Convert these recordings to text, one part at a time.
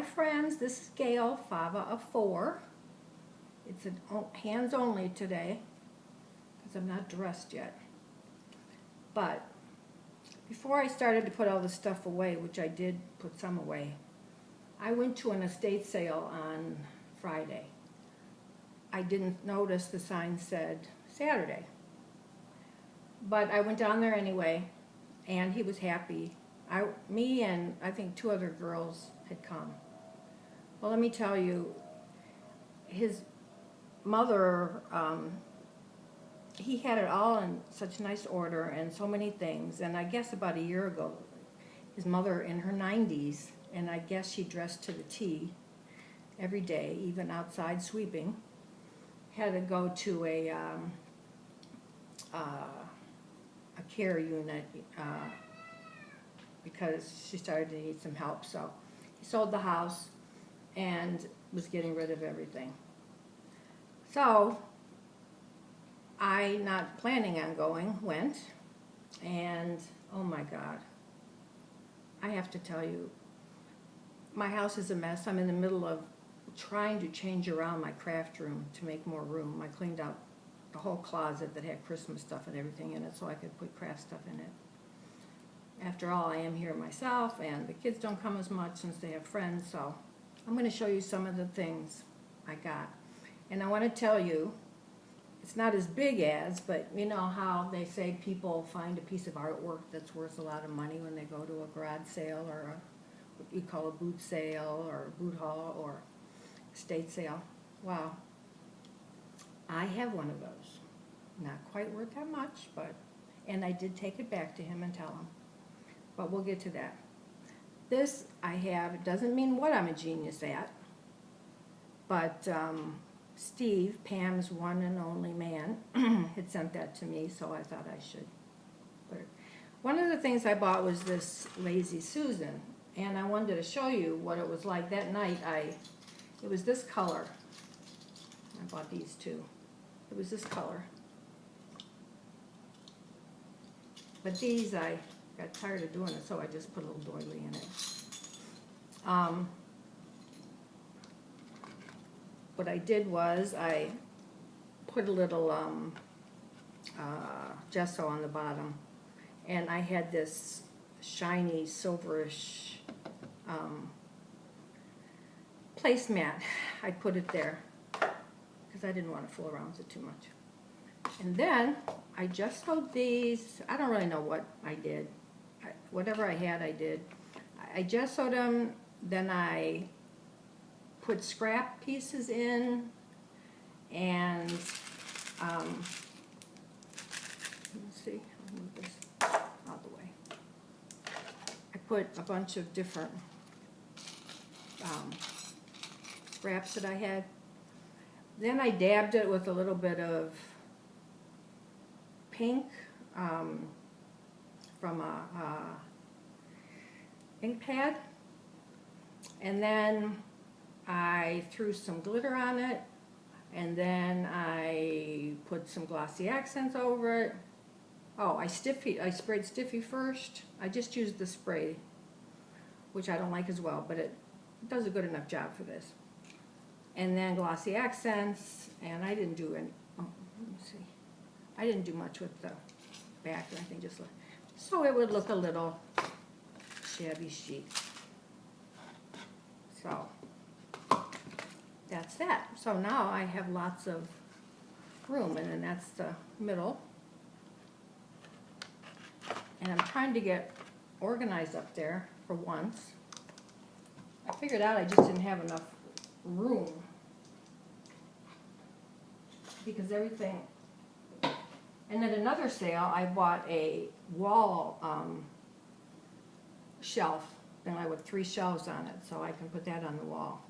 friends, this is Gail, Fava of 4. It's a hands only today because I'm not dressed yet. But before I started to put all the stuff away, which I did put some away, I went to an estate sale on Friday. I didn't notice the sign said Saturday. But I went down there anyway, and he was happy. Me and I think 2 other girls had come. Well, let me tell you, his mother, he had it all in such nice order and so many things. And I guess about a year ago, his mother in her 90s, and I guess she dressed to the T every day, even outside sweeping, had to go to a care unit because she started to need some help. So he sold the house and was getting rid of everything. So I, not planning on going, went, and oh my God, I have to tell you, my house is a mess. I'm in the middle of trying to change around my craft room to make more room. I cleaned out the whole closet that had Christmas stuff and everything in it so I could put craft stuff in it. After all, I am here myself, and the kids don't come as much since they have friends, so I'm going to show you some of the things I got. And I want to tell you, it's not as big as, but you know how they say people find a piece of artwork that's worth a lot of money when they go to a garage sale or what you call a boot sale or a boot haul or estate sale. Wow. I have one of those. Not quite worth that much, but, and I did take it back to him and tell him. But we'll get to that. This I have, it doesn't mean what I'm a genius at, but Steve, Pam's one and only man, had sent that to me, so I thought I should put it. One of the things I bought was this Lazy Susan, and I wanted to show you what it was like that night. It was this color. I bought these two. It was this color. But these, I got tired of doing it, so I just put a little doily in it. What I did was I put a little gesso on the bottom, and I had this shiny silverish placemat. I put it there because I didn't want to fool around with it too much. And then I gessoed these. I don't really know what I did. Whatever I had, I did. I gessoed them, then I put scrap pieces in, and let's see, I'll move this out of the way. I put a bunch of different scraps that I had. Then I dabbed it with a little bit of pink from a ink pad, and then I threw some glitter on it, and then I put some glossy accents over it. Oh, I sprayed Stiffy first. I just used the spray, which I don't like as well, but it does a good enough job for this. And then glossy accents, and I didn't do any, oh, let me see. I didn't do much with the back or anything, just so it would look a little shabby chic. So that's that. So now I have lots of room, and then that's the middle. And I'm trying to get organized up there for once. I figured out I just didn't have enough room because everything. And at another sale, I bought a wall shelf, and I with 3 shelves on it, so I can put that on the wall.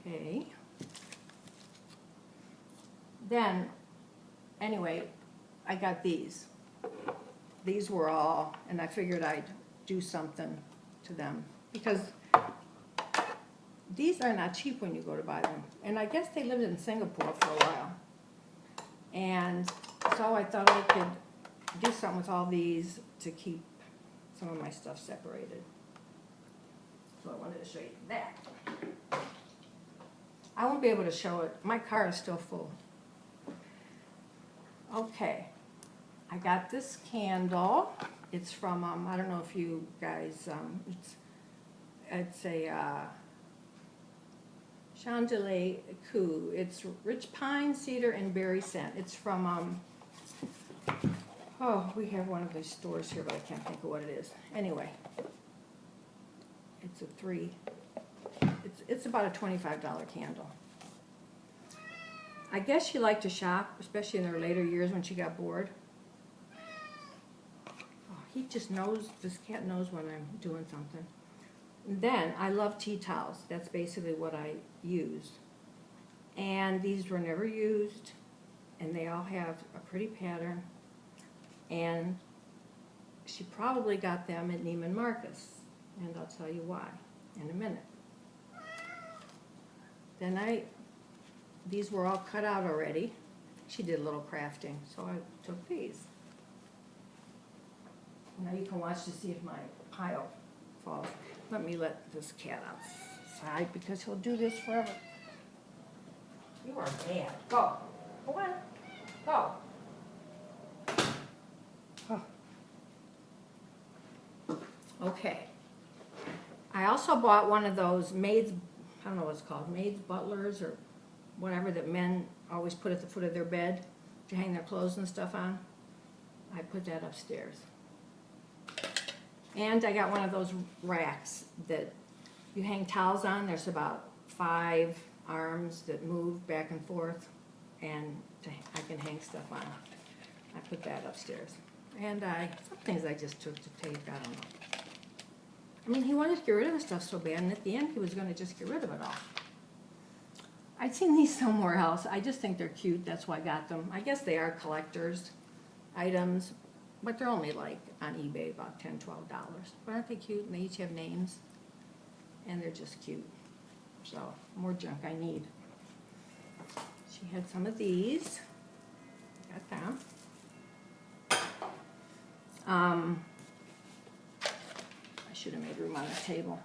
Okay. Then, anyway, I got these. These were all, and I figured I'd do something to them because these are not cheap when you go to buy them. And I guess they lived in Singapore for a while. And so I thought I could do something with all these to keep some of my stuff separated. So I wanted to show you that. I won't be able to show it. My car is still full. Okay. I got this candle. It's from, I don't know if you guys, it's a Chandelier Coup. It's rich pine, cedar, and berry scent. It's from, oh, we have one of these stores here, but I can't think of what it is. Anyway, it's a it's about a $25 candle. I guess she liked to shop, especially in her later years when she got bored. He just knows, this cat knows when I'm doing something. And then, I love tea towels. That's basically what I use. And these were never used, and they all have a pretty pattern. And she probably got them at Neiman Marcus, and I'll tell you why in a minute. Then these were all cut out already. She did a little crafting, so I took these. Now you can watch to see if my pile falls. Let me let this cat outside because he'll do this forever. You are bad. Go. Go on. Go. Oh. Okay. I also bought one of those maids, I don't know what it's called, maids, butlers, or whatever that men always put at the foot of their bed to hang their clothes and stuff on. I put that upstairs. And I got one of those racks that you hang towels on. There's about 5 arms that move back and forth, and I can hang stuff on. I put that upstairs. And some things I just took to take, I don't know. I mean, he wanted to get rid of the stuff so bad, and at the end he was going to just get rid of it all. I'd seen these somewhere else. I just think they're cute. That's why I got them. I guess they are collector's items. But they're only like on eBay about $10, $12. But aren't they cute? And they each have names. And they're just cute. So, more junk I need. She had some of these. Got them. I should have made room on the table.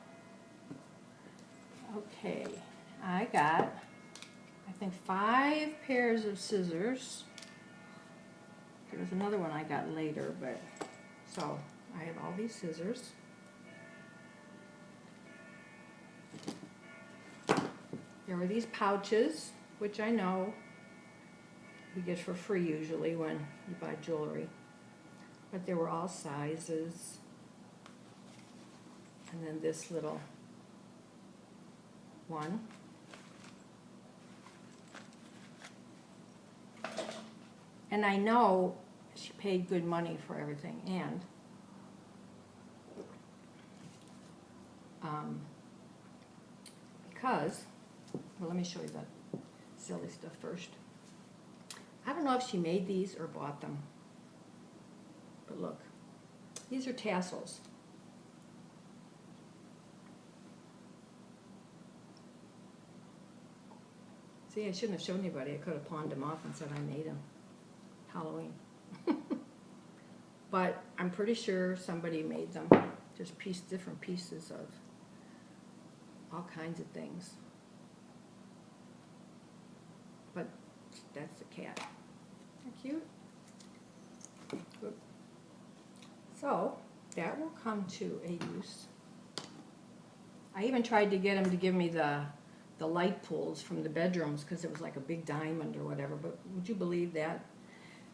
Okay. I got, I think, 5 pairs of scissors. There was another one I got later, but so I have all these scissors. There were these pouches, which I know you get for free usually when you buy jewelry. But they were all sizes. And then this little one. And I know she paid good money for everything, and because, well, let me show you the silly stuff first. I don't know if she made these or bought them, but look, these are tassels. See, I shouldn't have shown anybody. I could have pawned them off and said I made them. Halloween. But I'm pretty sure somebody made them. There's different pieces of all kinds of things. But that's the cat. Isn't that cute? Good. So that will come to a use. I even tried to get him to give me the light pulls from the bedrooms because it was like a big diamond or whatever, but would you believe that?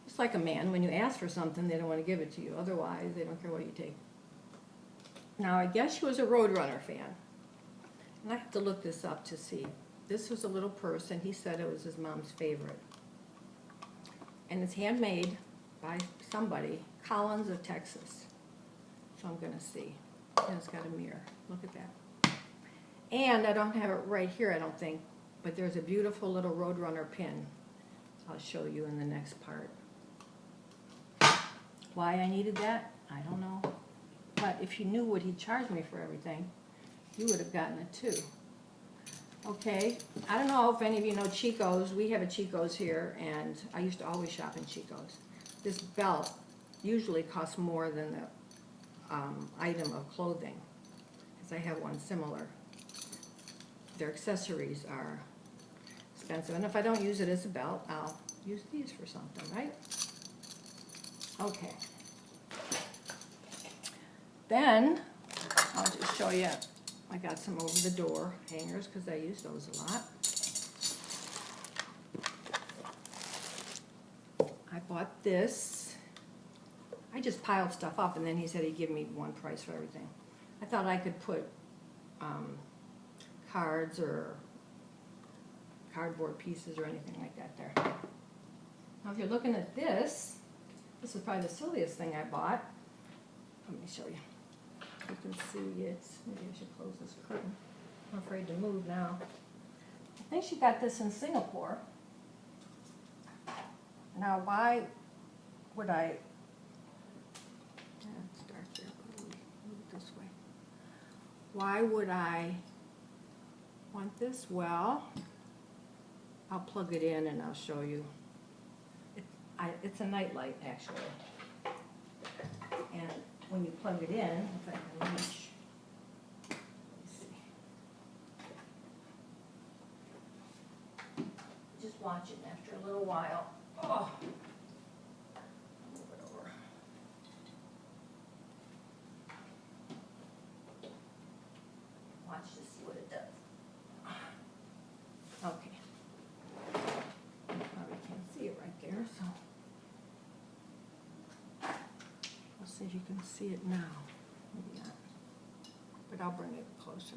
It's like a man, when you ask for something, they don't want to give it to you. Otherwise, they don't care what you take. Now, I guess she was a Roadrunner fan. And I have to look this up to see. This was a little purse, and he said it was his mom's favorite. And it's handmade by somebody, Collins of Texas. So I'm going to see. And it's got a mirror. Look at that. And I don't have it right here, I don't think, but there's a beautiful little Roadrunner pin. I'll show you in the next part. Why I needed that, I don't know. But if you knew what he charged me for everything, you would have gotten it too. Okay, I don't know if any of you know Chico's. We have a Chico's here, and I used to always shop in Chico's. This belt usually costs more than the item of clothing. because I have one similar. Their accessories are expensive, and if I don't use it as a belt, I'll use these for something, right? Okay. Then, I'll just show you, I got some over the door hangers because I use those a lot. I bought this. I just piled stuff up, and then he said he'd give me one price for everything. I thought I could put cards or cardboard pieces or anything like that there. Now if you're looking at this, this is probably the silliest thing I bought. Let me show you. You can see it. Maybe I should close this curtain. I'm afraid to move now. I think she got this in Singapore. Now why would I, start there, move it this way. Why would I want this? Well, I'll plug it in and I'll show you. It's a night light actually. And when you plug it in, if I can reach, let me see. Just watch it, and after a little while, oh, move it over. Watch to see what it does. Okay. Probably can't see it right there, so. See if you can see it now. Maybe not. But I'll bring it closer.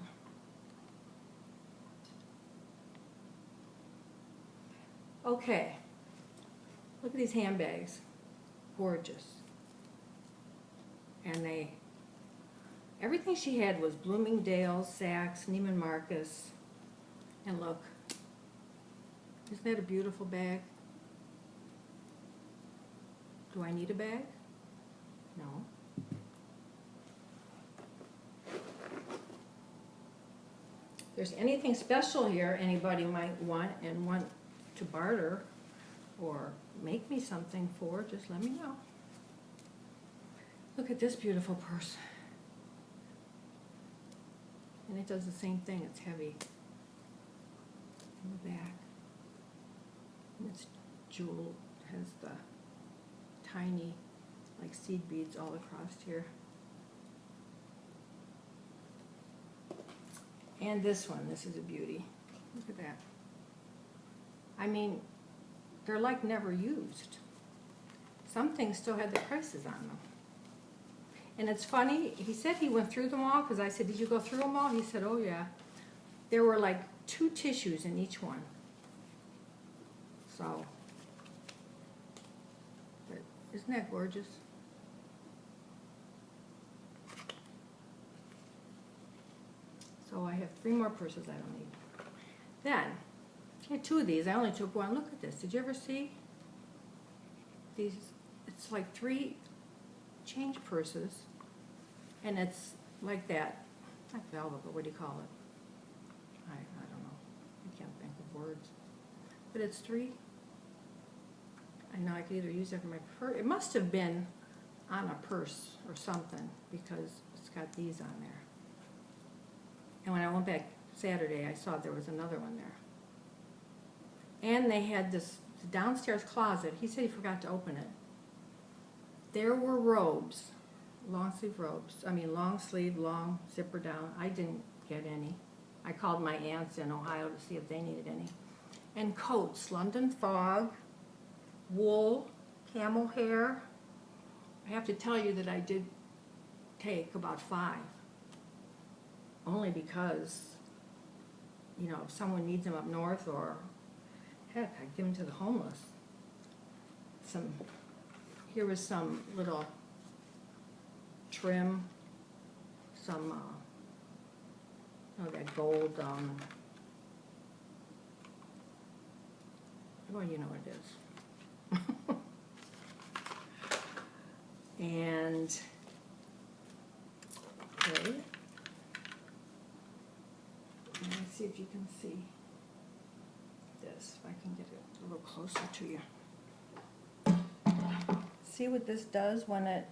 Okay. Look at these handbags. Gorgeous. And everything she had was Bloomingdale's, Saks, Neiman Marcus. And look. Isn't that a beautiful bag? Do I need a bag? No. If there's anything special here anybody might want and want to barter or make me something for, just let me know. Look at this beautiful purse. And it does the same thing, it's heavy. In the back. And it's jeweled, has the tiny like seed beads all across here. And this one, this is a beauty. Look at that. I mean, they're like never used. Some things still had the prices on them. And it's funny, he said he went through them all, because I said, did you go through them all? He said, oh yeah. There were like 2 tissues in each one. So, but isn't that gorgeous? So I have 3 more purses I don't need. Then, I had 2 of these. I only took one. Look at this. Did you ever see these? It's like 3 change purses. And it's like that. Not velvet, but what do you call it? I don't know. I can't think of words. But it's 3. I know I could either use it for my purse. It must have been on a purse or something because it's got these on there. And when I went back Saturday, I saw there was another one there. And they had this downstairs closet. He said he forgot to open it. There were robes, long sleeve robes. I mean, long sleeve, long zipper down. I didn't get any. I called my aunts in Ohio to see if they needed any. And coats, London Fog, wool, camel hair. I have to tell you that I did take about 5. Only because, you know, if someone needs them up north, or heck, I'd give them to the homeless. Here was some little trim, some, that gold, well, you know what it is. And, okay. Let me see if you can see this, if I can get it a little closer to you. See what this does when it,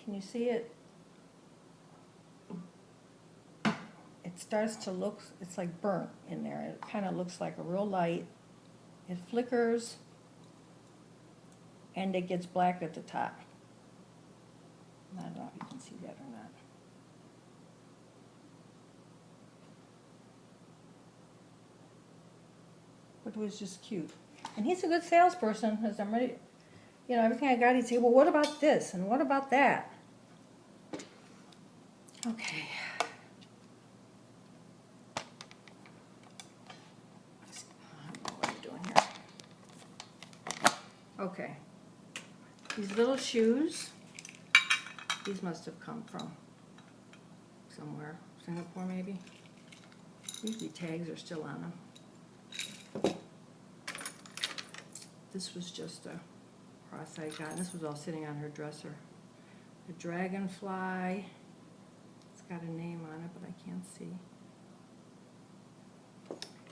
can you see it? starts to look, it's like burnt in there. It kind of looks like a real light. It flickers, and it gets black at the top. I don't know if you can see that or not. But it was just cute. And he's a good salesperson, because I'm ready, you know, everything I got, he'd say, well, what about this, and what about that? Okay. I don't know what I'm doing here. Okay. These little shoes, these must have come from somewhere, Singapore maybe. Usually tags are still on them. This was just a cross I got. This was all sitting on her dresser. A dragonfly. It's got a name on it, but I can't see.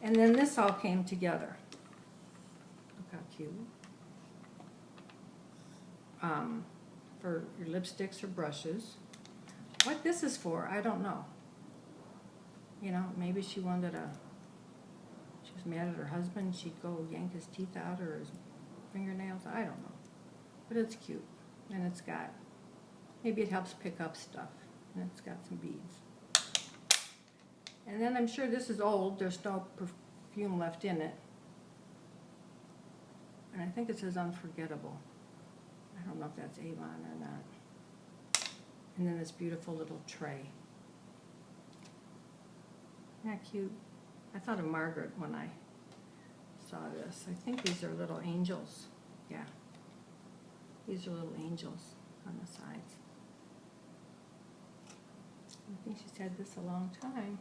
And then this all came together. Look how cute. For your lipsticks or brushes. What this is for, I don't know. You know, maybe she wanted she was mad at her husband, she'd go yank his teeth out or his fingernails, I don't know. But it's cute, and it's got, maybe it helps pick up stuff, and it's got some beads. And then I'm sure this is old, there's no perfume left in it. And I think it says Unforgettable. I don't know if that's Avon or not. And then this beautiful little tray. Isn't that cute? I thought of Margaret when I saw this. I think these are little angels. Yeah. These are little angels on the sides. I think she's had this a long time.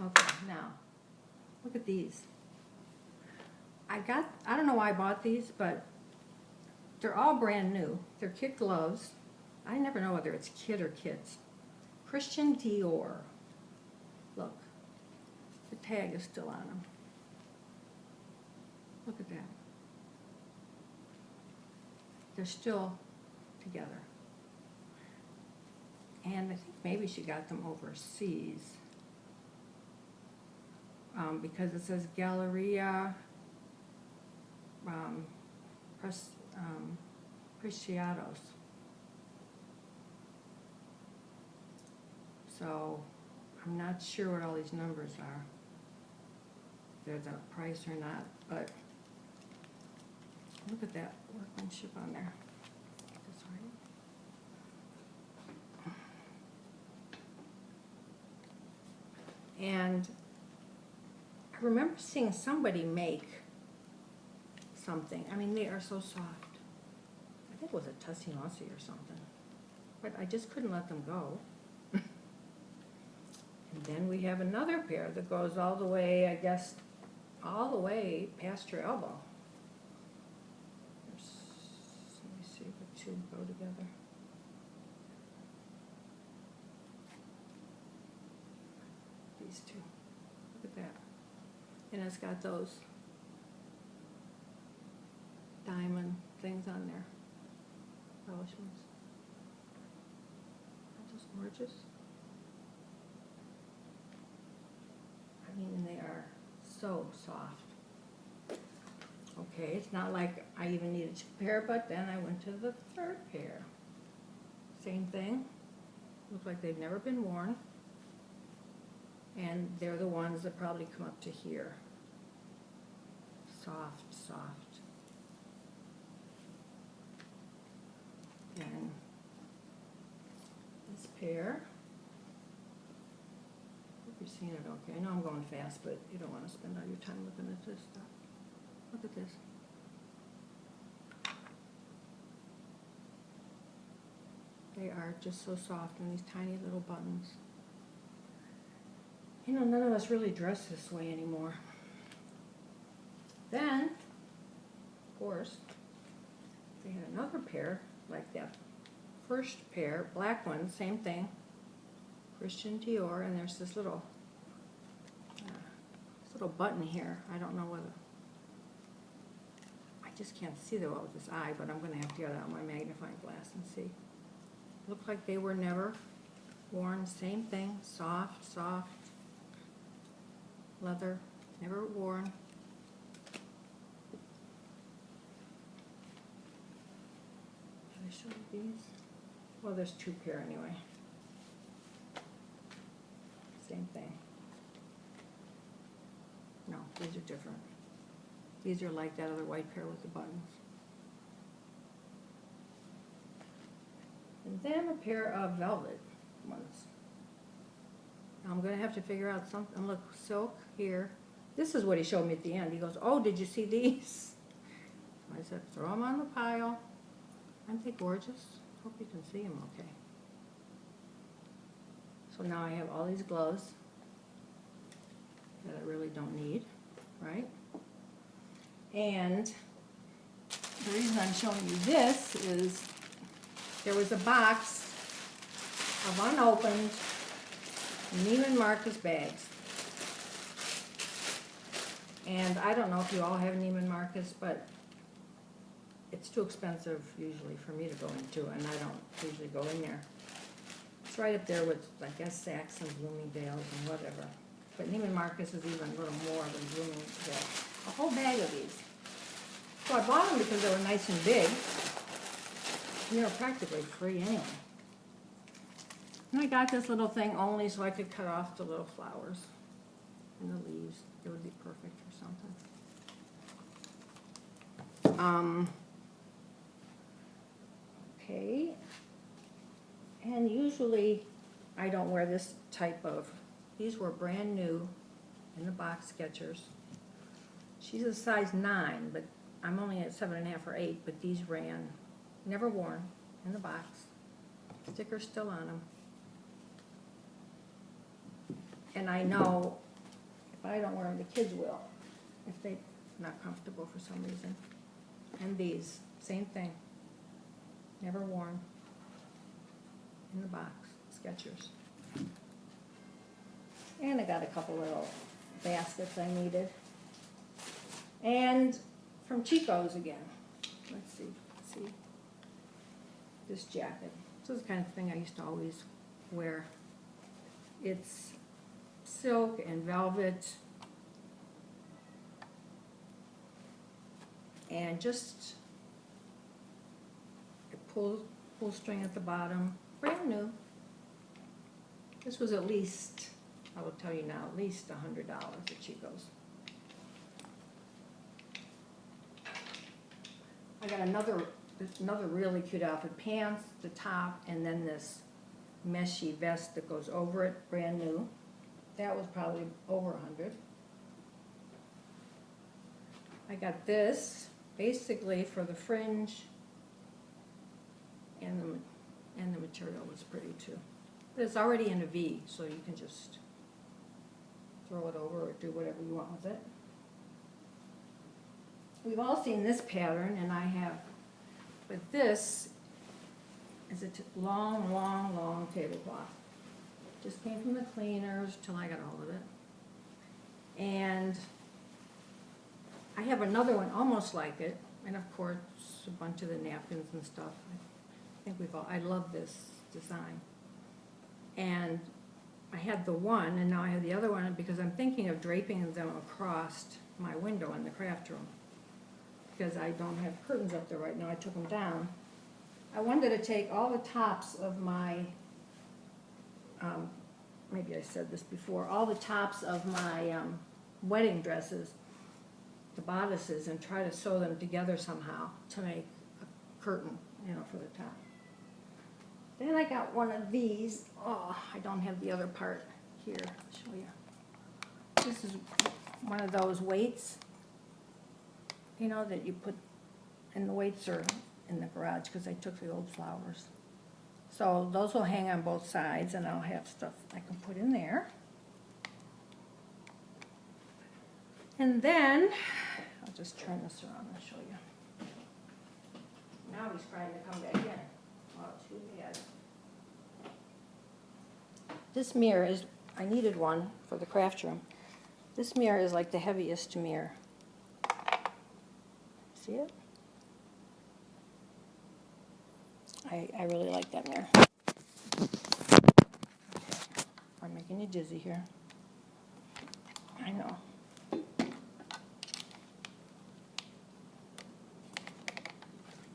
Okay, now, look at these. I don't know why I bought these, but they're all brand new. They're kid gloves. I never know whether it's kid or kids. Christian Dior. Look, the tag is still on them. Look at that. They're still together. And I think maybe she got them overseas. Because it says Galleria Preciados. So I'm not sure what all these numbers are. If they're the price or not, but look at that workmanship on there. That's right. And I remember seeing somebody make something. I mean, they are so soft. I think it was a Tussie Nossie or something. But I just couldn't let them go. And then we have another pair that goes all the way, I guess, all the way past your elbow. Let me see if the two go together. These two. Look at that. And it's got those diamond things on there. Embellishments. Aren't those gorgeous? I mean, they are so soft. Okay, it's not like I even needed two pair, but then I went to the third pair. Same thing. Look like they've never been worn. And they're the ones that probably come up to here. Soft, soft. And this pair. Hope you're seeing it okay. I know I'm going fast, but you don't want to spend all your time looking at this stuff. Look at this. They are just so soft, and these tiny little buttons. You know, none of us really dress this way anymore. Then, of course, they had another pair like that first pair, black one, same thing, Christian Dior, and there's this little button here. I don't know whether, I just can't see that well with this eye, but I'm going to have to get out my magnifying glass and see. Looked like they were never worn. Same thing, soft leather, never worn. Should I show you these? Well, there's two pair anyway. Same thing. No, these are different. These are like that other white pair with the buttons. And then a pair of velvet ones. Now I'm going to have to figure out something. Look, silk here. This is what he showed me at the end. He goes, oh, did you see these? I said, throw them on the pile. Aren't they gorgeous? Hope you can see them okay. So now I have all these gloves that I really don't need, right? And the reason I'm showing you this is there was a box of unopened Neiman Marcus bags. And I don't know if you all have Neiman Marcus, but it's too expensive usually for me to go into, and I don't usually go in there. It's right up there with, I guess, Saks and Bloomingdale's and whatever. But Neiman Marcus is even a little more than Bloomingdale. A whole bag of these. So I bought them because they were nice and big. And they were practically free anyway. And I got this little thing only so I could cut off the little flowers and the leaves. It would be perfect for something. Okay. And usually I don't wear this type of, these were brand new in the box Skechers. She's a size 9, but I'm only at 7.5 or 8, but these ran, never worn, in the box. Sticker's still on them. And I know if I don't wear them, the kids will, if they're not comfortable for some reason. And these, same thing, never worn, in the box, Skechers. And I got a couple little baskets I needed. And from Chico's again. Let's see. This jacket. This is the kind of thing I used to always wear. It's silk and velvet. And just a pull string at the bottom. Brand new. This was at least, I will tell you now, at least $100 at Chico's. I got another really cute outfit. Pants, the top, and then this meshy vest that goes over it, brand new. That was probably over $100. I got this basically for the fringe, and the material was pretty too. But it's already in a V, so you can just throw it over or do whatever you want with it. We've all seen this pattern, and I have, but this is a long tablecloth. Just came from the cleaners till I got a hold of it. And I have another one almost like it, and of course a bunch of the napkins and stuff. I think I love this design. And I had the one, and now I have the other one because I'm thinking of draping them across my window in the craft room. Because I don't have curtains up there right now, I took them down. I wanted to take all the tops of my, maybe I said this before, all the tops of my wedding dresses, the bodices, and try to sew them together somehow to make a curtain, for the top. Then I got one of these. Oh, I don't have the other part here. I'll show you. This is one of those weights, that you put, and the weights are in the garage because I took the old flowers. So those will hang on both sides, and I'll have stuff I can put in there. And then, I'll just turn this around and show you. Now he's trying to come back in. Oh, too bad. This mirror is, I needed one for the craft room. This mirror is like the heaviest mirror. See it? I really like that mirror. I'm making you dizzy here. I know.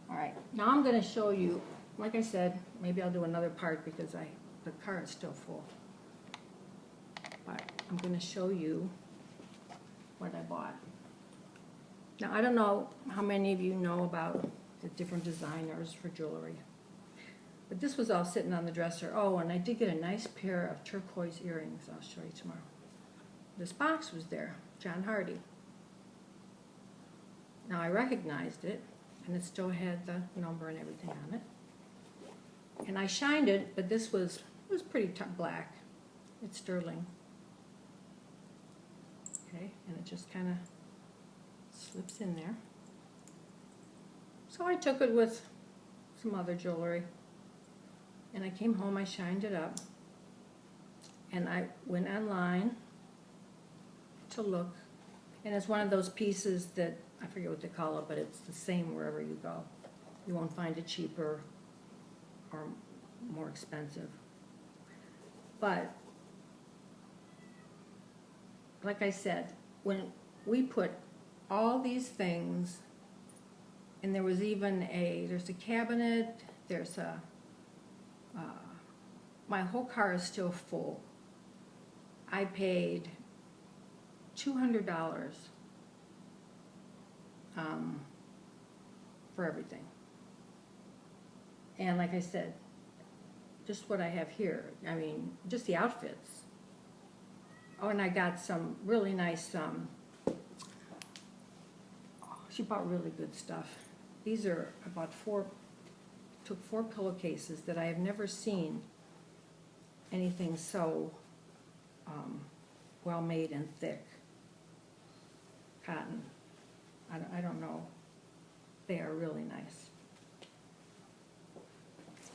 All right, now I'm going to show you, like I said, maybe I'll do another part because the car is still full. But I'm going to show you what I bought. Now, I don't know how many of you know about the different designers for jewelry. But this was all sitting on the dresser. Oh, and I did get a nice pair of turquoise earrings. I'll show you tomorrow. This box was there, John Hardy. Now, I recognized it, and it still had the number and everything on it. And I shined it, but it was pretty black. It's sterling. Okay, and it just kind of slips in there. So I took it with some other jewelry. And I came home, I shined it up, and I went online to look. And it's one of those pieces that, I forget what they call it, but it's the same wherever you go. You won't find it cheaper or more expensive. But, like I said, when we put all these things, and there's a cabinet, there's a, my whole car is still full. I paid $200 for everything. And like I said, just what I have here, I mean, just the outfits. Oh, and I got some really nice, she bought really good stuff. These are about took 4 pillowcases that I have never seen anything so well made and thick. Cotton. I don't know. They are really nice.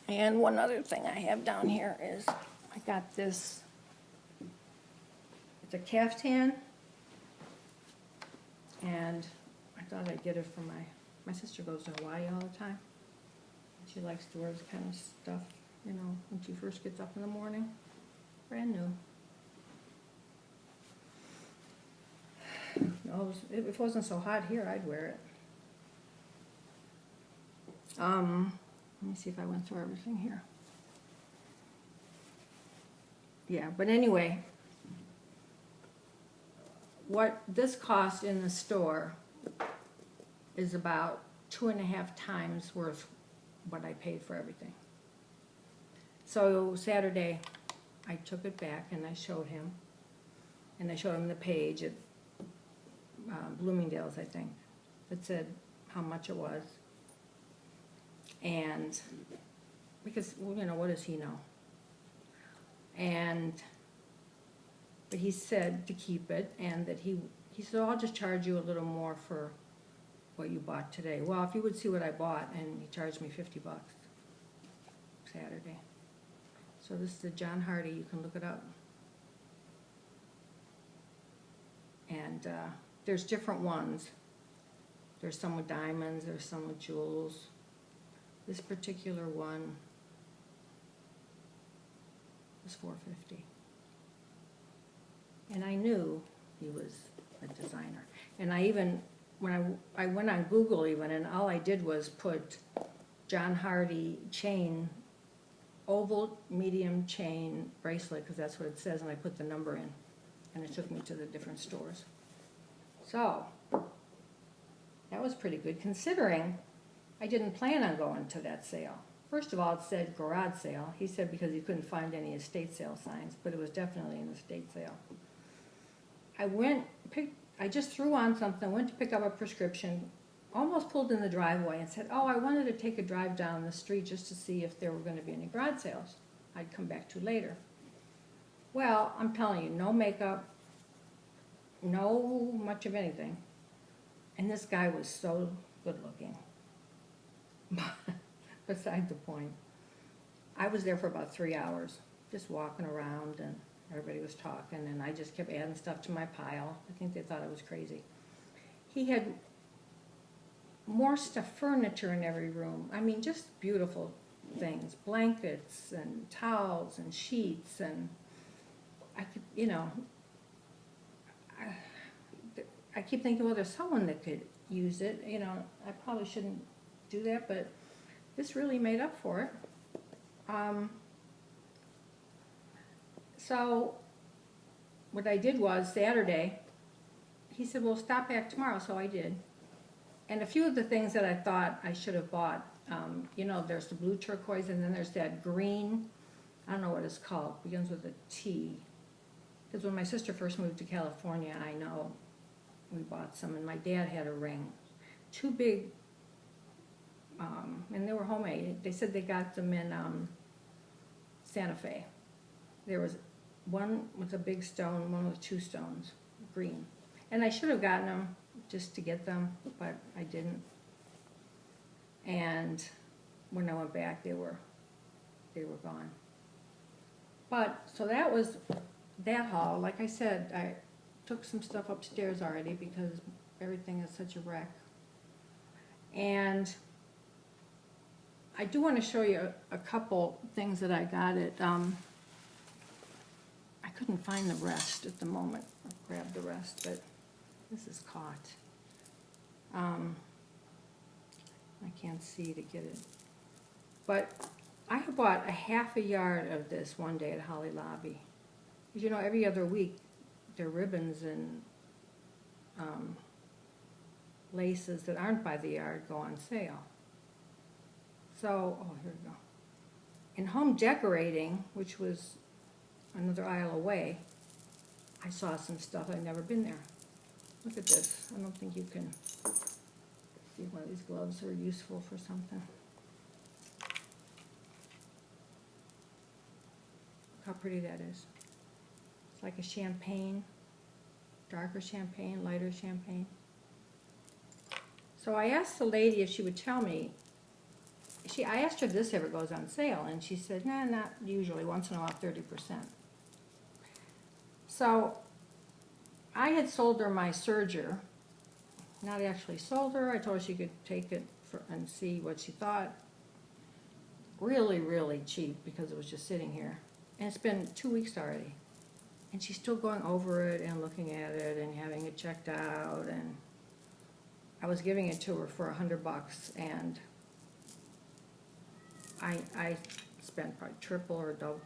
And one other thing I have down here is I got this. It's a caftan, and I thought I'd get it for my sister goes to Hawaii all the time. She likes to wear this kind of stuff, you know, when she first gets up in the morning. Brand new. No, if it wasn't so hot here, I'd wear it. Let me see if I went through everything here. Yeah, but anyway, what this cost in the store is about 2.5 times worth what I paid for everything. So Saturday, I took it back and I showed him. And I showed him the page at Bloomingdale's, I think, that said how much it was. And because, well, you know, what does he know? But he said to keep it, and that he said, I'll just charge you a little more for what you bought today. Well, if you would see what I bought, and he charged me $50 Saturday. So this is the John Hardy, you can look it up. And there's different ones. There's some with diamonds, there's some with jewels. This particular one was $450. And I knew he was a designer. And I even, when I went on Google even, and all I did was put John Hardy chain, oval medium chain bracelet, because that's what it says, and I put the number in. And it took me to the different stores. So, that was pretty good, considering I didn't plan on going to that sale. First of all, it said garage sale. He said because he couldn't find any estate sale signs, but it was definitely an estate sale. I just threw on something, went to pick up a prescription, almost pulled in the driveway and said, oh, I wanted to take a drive down the street just to see if there were going to be any garage sales I'd come back to later. Well, I'm telling you, no makeup, no much of anything. And this guy was so good looking. Beside the point. I was there for about 3 hours, just walking around, and everybody was talking, and I just kept adding stuff to my pile. I think they thought I was crazy. He had more stuff, furniture in every room. I mean, just beautiful things, blankets and towels and sheets, and I could, I keep thinking, well, there's someone that could use it. I probably shouldn't do that, but this really made up for it. So what I did was Saturday, he said, well, stop back tomorrow, so I did. And a few of the things that I thought I should have bought, there's the blue turquoise, and then there's that green, I don't know what it's called, begins with a T. Because when my sister first moved to California, I know we bought some, and my dad had a ring. Too big, and they were homemade. They said they got them in Santa Fe. There was one with a big stone, one with 2 stones, green. And I should have gotten them just to get them, but I didn't. And when I went back, they were gone. But, so that was that haul. Like I said, I took some stuff upstairs already because everything is such a wreck. And I do want to show you a couple things that I got at, I couldn't find the rest at the moment. I grabbed the rest, but this is caught. I can't see to get it. But I bought a half a yard of this one day at Holly Lobby. Because every other week, their ribbons and laces that aren't by the yard go on sale. So, oh, here we go. In home decorating, which was another aisle away, I saw some stuff. I'd never been there. Look at this. I don't think you can see one of these gloves are useful for something. Look how pretty that is. It's like a champagne, darker champagne, lighter champagne. So I asked the lady if she would tell me. I asked her if this ever goes on sale, and she said, nah, not usually, once in a while, 30%. So I had sold her my serger. Not actually sold her. I told her she could take it and see what she thought. Really, really cheap because it was just sitting here. And it's been 2 weeks already. And she's still going over it and looking at it and having it checked out. And I was giving it to her for $100, and I spent probably triple or double,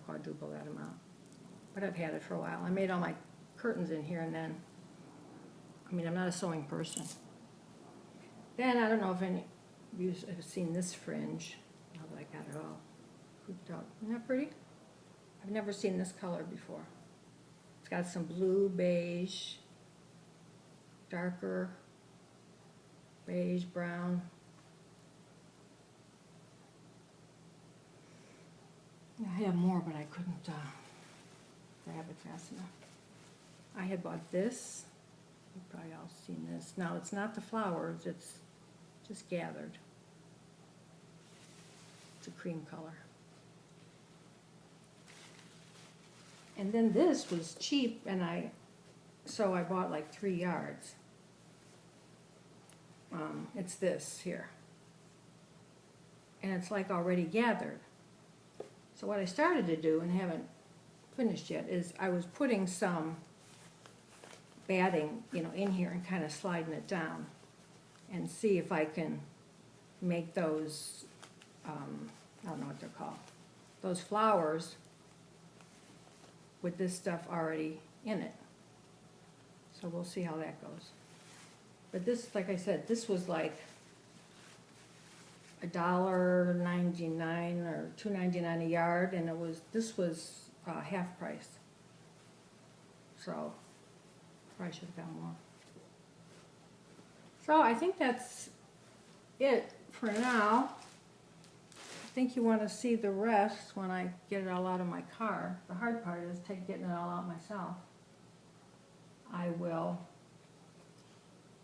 quadruple that amount. But I've had it for a while. I made all my curtains in here, and then, I'm not a sewing person. Then, I don't know if any of you have seen this fringe, now that I got it all hooped up. Isn't that pretty? I've never seen this color before. It's got some blue, beige, darker, beige, brown. I have more, but I couldn't grab it fast enough. I had bought this. You've probably all seen this. Now, it's not the flowers, it's just gathered. It's a cream color. And then this was cheap, and so I bought like 3 yards. It's this here. And it's like already gathered. So what I started to do, and haven't finished yet, is I was putting some batting, in here and kind of sliding it down, and see if I can make those, I don't know what they're called, those flowers with this stuff already in it. So we'll see how that goes. But this, like I said, this was like $1.99 or $2.99 a yard, and this was half price. So probably should have got more. So I think that's it for now. I think you want to see the rest when I get it all out of my car. The hard part is getting it all out myself. I will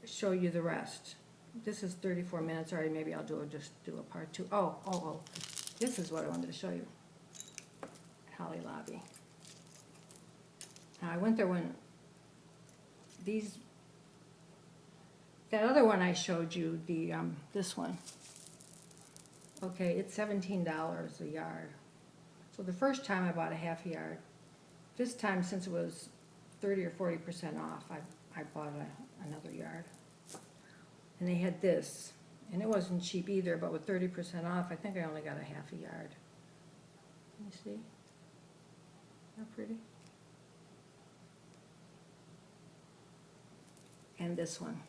show you the rest. This is 34 minutes already. Maybe I'll just do a part 2. Oh. This is what I wanted to show you at Holly Lobby. Now, I went there when that other one I showed you, this one, Okay, it's $17 a yard. So the first time I bought a half a yard. This time, since it was 30 or 40% off, I bought another yard. And they had this, and it wasn't cheap either, but with 30% off, I think I only got a half a yard. Can you see? How pretty? And this one.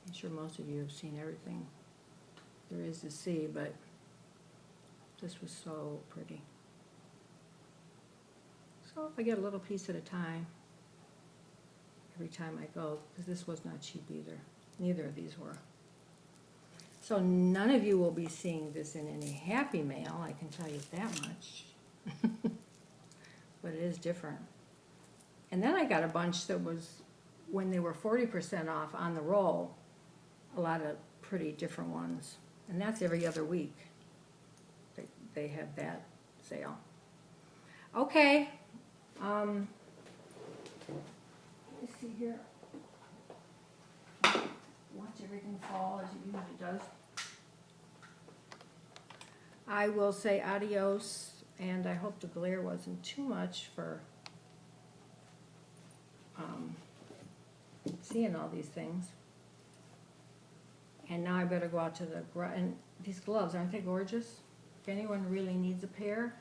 I'm sure most of you have seen everything there is to see, but this was so pretty. So if I get a little piece at a time, every time I go, because this was not cheap either. Neither of these were. So none of you will be seeing this in any Happy Mail, I can tell you that much. But it is different. And then I got a bunch that was, when they were 40% off on the roll, a lot of pretty different ones. And that's every other week. They have that sale. Okay. Let's see here. Watch everything fall as it usually does. I will say adios, and I hope the glare wasn't too much for seeing all these things. And now I better go out to the and these gloves, aren't they gorgeous? If anyone really needs a pair,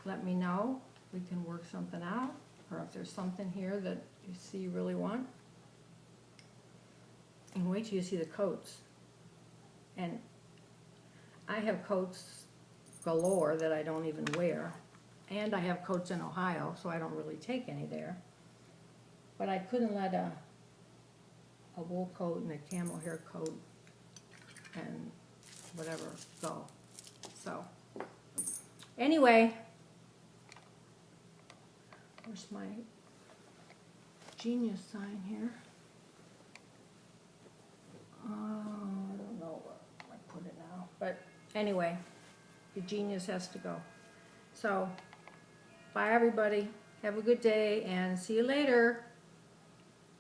let me know. We can work something out, or if there's something here that you see you really want. And wait till you see the coats. And I have coats galore that I don't even wear. And I have coats in Ohio, so I don't really take any there. But I couldn't let a wool coat and a camel hair coat and whatever go. So, anyway, where's my Genius sign here? I don't know where I put it now. But anyway, the Genius has to go. So, bye everybody. Have a good day and see you later.